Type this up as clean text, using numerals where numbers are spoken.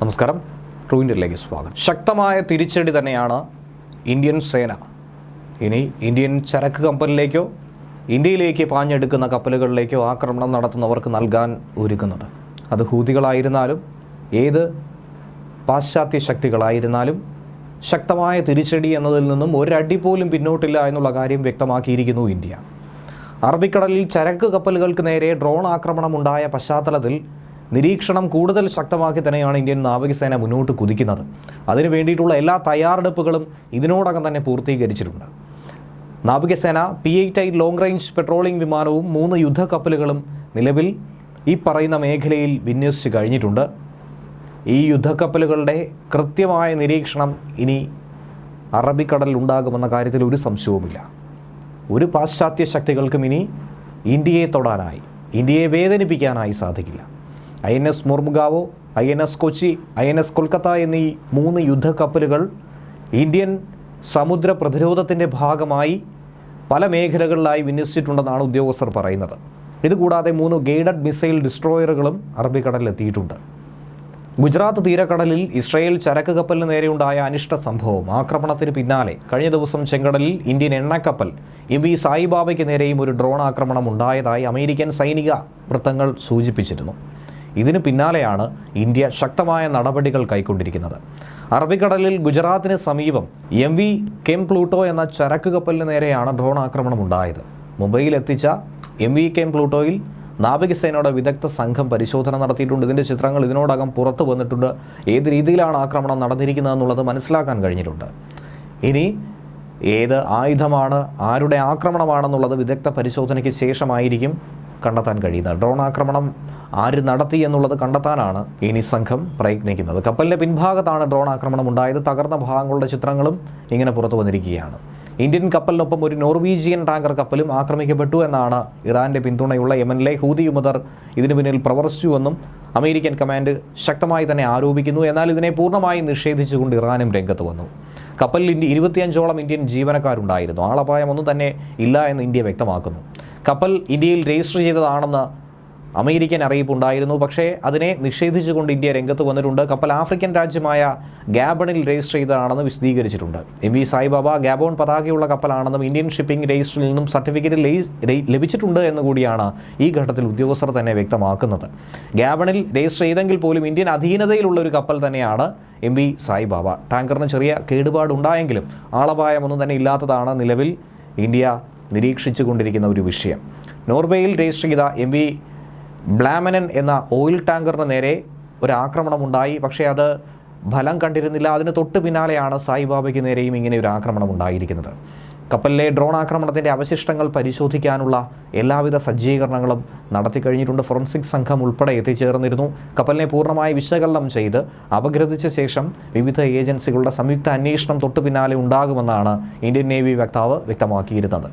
നമസ്കാരം, ട്രൂ ഇന്ത്യയിലേക്ക് സ്വാഗതം. ശക്തമായ തിരിച്ചടി തന്നെയാണ് ഇന്ത്യൻ സേന ഇനി ഇന്ത്യൻ ചരക്ക് കപ്പലിലേക്കോ ഇന്ത്യയിലേക്ക് പാഞ്ഞെടുക്കുന്ന കപ്പലുകളിലേക്കോ ആക്രമണം നടത്തുന്നവർക്ക് നൽകാൻ ഒരുക്കുന്നത്. അത് ഹൂതികളായിരുന്നാലും ഏത് പാശ്ചാത്യ ശക്തികളായിരുന്നാലും ശക്തമായ തിരിച്ചടി എന്നതിൽ നിന്നും ഒരടി പോലും പിന്നോട്ടില്ല എന്നുള്ള കാര്യം വ്യക്തമാക്കിയിരിക്കുന്നു ഇന്ത്യ. അറബിക്കടലിൽ ചരക്ക് കപ്പലുകൾക്ക് നേരെ ഡ്രോൺ ആക്രമണം ഉണ്ടായ പശ്ചാത്തലത്തിൽ നിരീക്ഷണം കൂടുതൽ ശക്തമാക്കി തന്നെയാണ് ഇന്ത്യൻ നാവികസേന മുന്നോട്ട് കുതിക്കുന്നത്. അതിനു വേണ്ടിയിട്ടുള്ള എല്ലാ തയ്യാറെടുപ്പുകളും ഇതിനോടകം തന്നെ പൂർത്തീകരിച്ചിട്ടുണ്ട്. നാവികസേന P-8I ലോങ് റേഞ്ച് പെട്രോളിംഗ് വിമാനവും 3 യുദ്ധക്കപ്പലുകളും നിലവിൽ ഈ പറയുന്ന മേഖലയിൽ വിന്യസിച്ച് കഴിഞ്ഞിട്ടുണ്ട്. ഈ യുദ്ധക്കപ്പലുകളുടെ കൃത്യമായ നിരീക്ഷണം ഇനി അറബിക്കടലിൽ ഉണ്ടാകുമെന്ന കാര്യത്തിൽ ഒരു സംശയവുമില്ല. ഒരു പാശ്ചാത്യ ശക്തികൾക്കും ഇനി ഇന്ത്യയെ തൊടാനായി, ഇന്ത്യയെ വേദനിപ്പിക്കാനായി സാധിക്കില്ല. INS മുർമുഗാവോ, INS Kochi, INS Kolkata എന്നീ 3 യുദ്ധക്കപ്പലുകൾ ഇന്ത്യൻ സമുദ്ര പ്രതിരോധത്തിൻ്റെ ഭാഗമായി പല മേഖലകളിലായി വിന്യസിച്ചിട്ടുണ്ടെന്നാണ് ഉദ്യോഗസ്ഥർ പറയുന്നത്. ഇതുകൂടാതെ 3 ഗൈഡഡ് മിസൈൽ ഡിസ്ട്രോയറുകളും അറബിക്കടലിലെത്തിയിട്ടുണ്ട്. ഗുജറാത്ത് തീരക്കടലിൽ ഇസ്രായേൽ ചരക്ക് കപ്പലിന് നേരെയുണ്ടായ അനിഷ്ട സംഭവം, ആക്രമണത്തിന് പിന്നാലെ കഴിഞ്ഞ ദിവസം ചെങ്കടലിൽ ഇന്ത്യൻ എണ്ണക്കപ്പൽ MV സായിബാബയ്ക്ക് നേരെയും ഒരു ഡ്രോൺ ആക്രമണം ഉണ്ടായതായി അമേരിക്കൻ സൈനിക വൃത്തങ്ങൾ സൂചിപ്പിച്ചിരുന്നു. ഇതിന് പിന്നാലെയാണ് ഇന്ത്യ ശക്തമായ നടപടികൾ കൈക്കൊണ്ടിരിക്കുന്നത്. അറബിക്കടലിൽ ഗുജറാത്തിന് സമീപം MV കെം പ്ലൂട്ടോ എന്ന ചരക്ക് കപ്പലിന് നേരെയാണ് ഡ്രോൺ ആക്രമണം ഉണ്ടായത്. മുംബൈയിൽ എത്തിച്ച MV കെം പ്ലൂട്ടോയിൽ നാവികസേനയുടെ വിദഗ്ധ സംഘം പരിശോധന നടത്തിയിട്ടുണ്ട്. ഇതിൻ്റെ ചിത്രങ്ങൾ ഇതിനോടകം പുറത്തു വന്നിട്ടുണ്ട്. ഏത് രീതിയിലാണ് ആക്രമണം നടന്നിരിക്കുന്നതെന്നുള്ളത് മനസ്സിലാക്കാൻ കഴിഞ്ഞിട്ടുണ്ട്. ഇനി ഏത് ആയുധമാണ്, ആരുടെ ആക്രമണമാണെന്നുള്ളത് വിദഗ്ധ പരിശോധനയ്ക്ക് ശേഷമായിരിക്കും കണ്ടെത്താൻ കഴിയുന്നത്. ഡ്രോൺ ആക്രമണം ആര് നടത്തി എന്നുള്ളത് കണ്ടെത്താനാണ് ഇനി സംഘം പ്രയത്നിക്കുന്നത്. കപ്പലിൻ്റെ പിൻഭാഗത്താണ് ഡ്രോൺ ആക്രമണം ഉണ്ടായത്. തകർന്ന ഭാഗങ്ങളുടെ ചിത്രങ്ങളും ഇങ്ങനെ പുറത്തു വന്നിരിക്കുകയാണ്. ഇന്ത്യൻ കപ്പലിനൊപ്പം ഒരു നോർവീജിയൻ ടാങ്കർ കപ്പലും ആക്രമിക്കപ്പെട്ടു എന്നാണ് ഇറാൻ്റെ പിന്തുണയുള്ള യമനിലെ ഹൂതി വിമതർ ഇതിനു പിന്നിൽ പ്രവർത്തിച്ചുവെന്നും അമേരിക്കൻ കമാൻഡ് ശക്തമായി തന്നെ ആരോപിക്കുന്നു. എന്നാൽ ഇതിനെ പൂർണ്ണമായി നിഷേധിച്ചുകൊണ്ട് ഇറാനും രംഗത്ത് വന്നു. കപ്പലിൽ 25ഓളം ഇന്ത്യൻ ജീവനക്കാരുണ്ടായിരുന്നു. ആളപായമൊന്നും തന്നെ ഇല്ല എന്ന് ഇന്ത്യ വ്യക്തമാക്കുന്നു. കപ്പൽ ഇന്ത്യയിൽ രജിസ്റ്റർ ചെയ്തതാണെന്ന് അമേരിക്കൻ അറിയിപ്പുണ്ടായിരുന്നു. പക്ഷേ അതിനെ നിഷേധിച്ചുകൊണ്ട് ഇന്ത്യ രംഗത്ത് വന്നിട്ടുണ്ട്. കപ്പൽ ആഫ്രിക്കൻ രാജ്യമായ ഗാബണിൽ രജിസ്റ്റർ ചെയ്തതാണെന്ന് വിശദീകരിച്ചിട്ടുണ്ട്. MV സായിബാബ ഗാബോൺ പതാകയുള്ള കപ്പലാണെന്നും ഇന്ത്യൻ ഷിപ്പിംഗ് രജിസ്റ്ററിൽ നിന്നും സർട്ടിഫിക്കറ്റ് ലഭിച്ചിട്ടുണ്ട് എന്നുകൂടിയാണ് ഈ ഘട്ടത്തിൽ ഉദ്യോഗസ്ഥർ തന്നെ വ്യക്തമാക്കുന്നത്. ഗാബണിൽ രജിസ്റ്റർ ചെയ്തെങ്കിൽ പോലും ഇന്ത്യൻ അധീനതയിലുള്ള ഒരു കപ്പൽ തന്നെയാണ് MV സായിബാബ. ടാങ്കറിന് ചെറിയ കേടുപാടുണ്ടായെങ്കിലും ആളപായമൊന്നും തന്നെ ഇല്ലാത്തതാണ് നിലവിൽ ഇന്ത്യ നിരീക്ഷിച്ചു കൊണ്ടിരിക്കുന്ന ഒരു വിഷയം. നോർവേയിൽ രജിസ്റ്റർ ചെയ്ത MV ബ്ലാമനൻ എന്ന ഓയിൽ ടാങ്കറിന് നേരെ ഒരു ആക്രമണം ഉണ്ടായി. പക്ഷേ അത് ഫലം കണ്ടിരുന്നില്ല. അതിന് തൊട്ട് പിന്നാലെയാണ് സായിബാബയ്ക്ക് നേരെയും ഇങ്ങനെ ഒരു ആക്രമണം ഉണ്ടായിരിക്കുന്നത്. കപ്പലിലെ ഡ്രോൺ ആക്രമണത്തിൻ്റെ അവശിഷ്ടങ്ങൾ പരിശോധിക്കാനുള്ള എല്ലാവിധ സജ്ജീകരണങ്ങളും നടത്തി കഴിഞ്ഞിട്ടുണ്ട്. ഫോറൻസിക് സംഘം ഉൾപ്പെടെ എത്തിച്ചേർന്നിരുന്നു. കപ്പലിനെ പൂർണ്ണമായി വിശകലനം ചെയ്ത് അപഗ്രഥിച്ച ശേഷം വിവിധ ഏജൻസികളുടെ സംയുക്ത അന്വേഷണം തൊട്ടു പിന്നാലെ ഉണ്ടാകുമെന്നാണ് ഇന്ത്യൻ നേവി വക്താവ് വ്യക്തമാക്കിയിരുന്നത്.